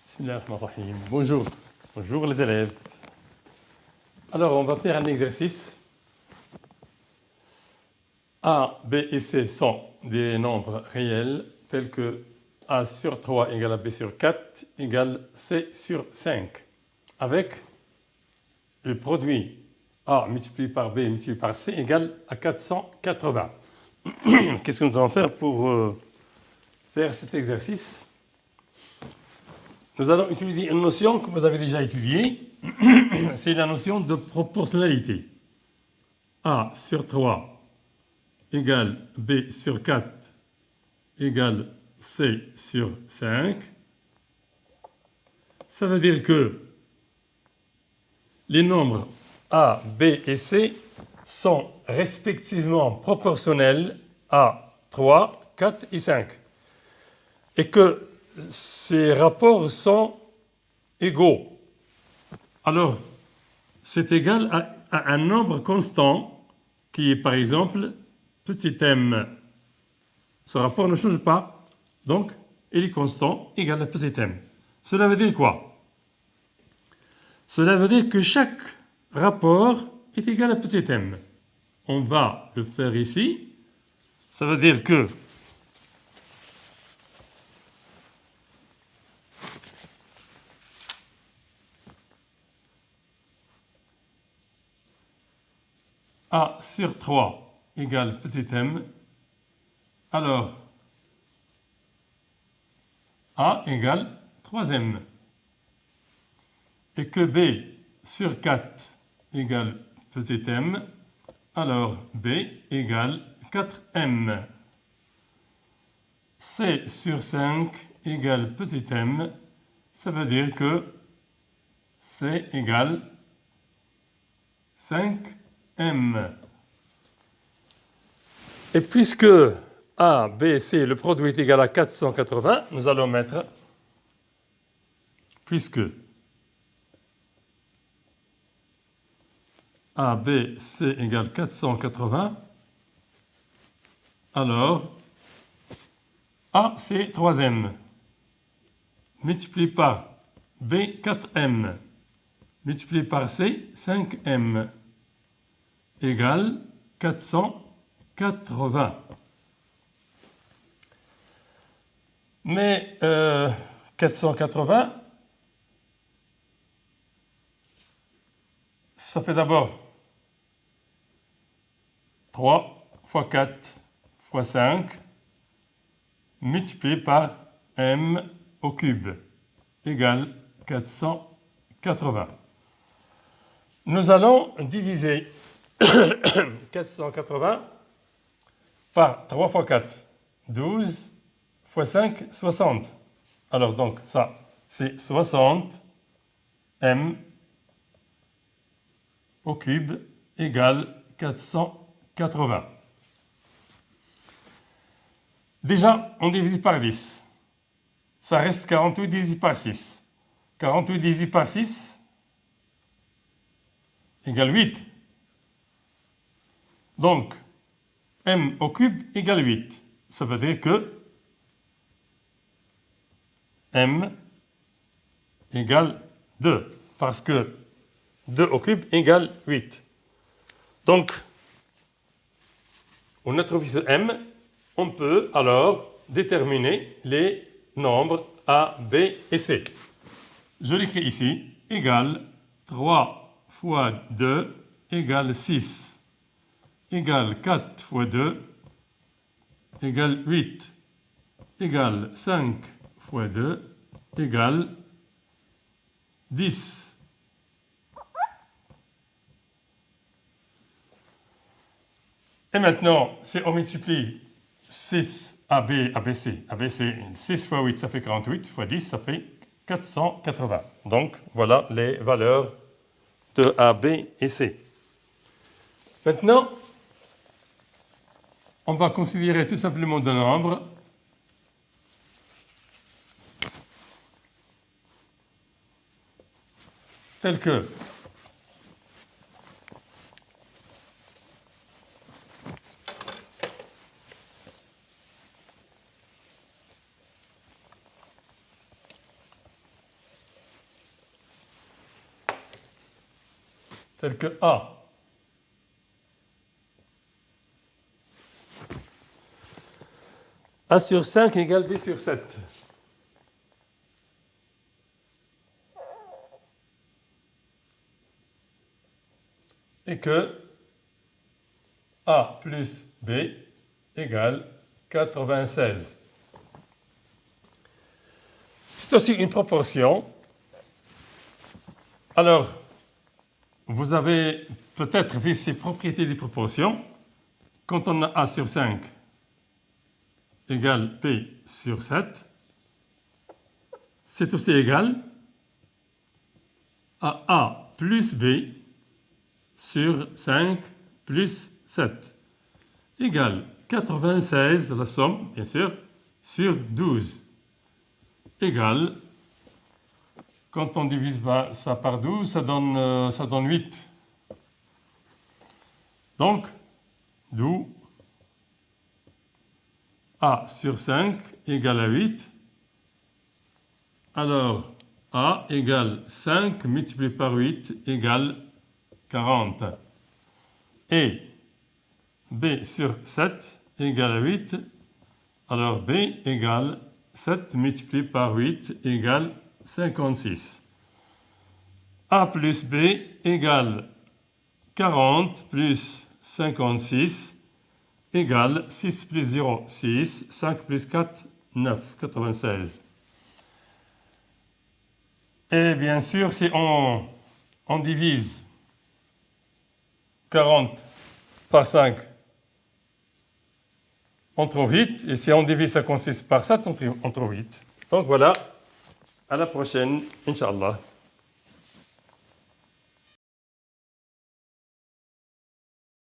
Bismillahirrahmanirrahim. Bonjour. Bonjour les élèves. Alors, on va faire un exercice. A, B et C sont des nombres réels tels que A sur 3 égale à B sur 4 égale C sur 5. Avec le produit A multiplié par B multiplié par C égale à 480. Qu'est-ce que nous allons faire pour faire cet exercice? Nous allons utiliser une notion que vous avez déjà étudiée, c'est la notion de proportionnalité. A sur 3 égale B sur 4 égale C sur 5. Ça veut dire que les nombres A, B et C sont respectivement proportionnels à 3, 4 et 5. Et que ces rapports sont égaux. Alors, c'est égal à un nombre constant qui est par exemple petit m. Ce rapport ne change pas, donc il est constant égal à petit m. Cela veut dire quoi? Cela veut dire que chaque rapport est égal à petit m. On va le faire ici. Ça veut dire que A sur 3 égale petit m. Alors, A égale 3m. Et que B sur 4 égale petit m, alors B égale 4m. C sur 5 égale petit m, ça veut dire que C égale 5m. Et puisque A, B, C, le produit est égal à 480, nous allons mettre, puisque A, B, C égale 480, alors A, c'est 3m, multiplié par B, 4m, multiplié par C, 5m, égale 480. Mais 480, ça fait d'abord 3 fois 4 fois 5 multiplié par m au cube égale 480. Nous allons diviser 480 par 3 fois 4, 12 fois 5, 60. Alors donc ça, c'est 60 m au cube égale 480. Déjà, on divise par 10. Ça reste 48 divisé par 6. 48 divisé par 6 égale 8. Donc, m au cube égale 8. Ça veut dire que m égale 2. Parce que 2 au cube égale 8. Donc, on a trouvé ce m. On peut alors déterminer les nombres A, B et C. Je l'écris ici, égale 3 fois 2 égale 6, égale 4 fois 2 égale 8, égale 5 fois 2 égale 10. Et maintenant, si on multiplie 6 AB, ABC, ABC, 6 fois 8, ça fait 48, fois 10, ça fait 480. Donc, voilà les valeurs de A, B et C. Maintenant, on va considérer tout simplement deux nombres tels que tel que A. A sur 5 égale B sur 7. Et que A plus B égale 96. C'est aussi une proportion. Alors, vous avez peut-être vu ces propriétés des proportions. Quand on a A sur 5 égale B sur 7, c'est aussi égal à A plus B sur 5 plus 7 égale 96, la somme, bien sûr, sur 12 égale, quand on divise ça par 12, ça donne 8. Donc, d'où A sur 5 égale à 8. Alors, A égale 5 multiplié par 8 égale 40. Et B sur 7 égale à 8. Alors, B égale 7 multiplié par 8 égale 56. A plus B égale 40 plus 56 égale 6 plus 0, 6, 5 plus 4, 9, 96. Et bien sûr, si on divise 40 par 5, on trouve 8. Et si on divise 56 par 7, on trouve 8. Donc voilà, à la prochaine, Inch'Allah.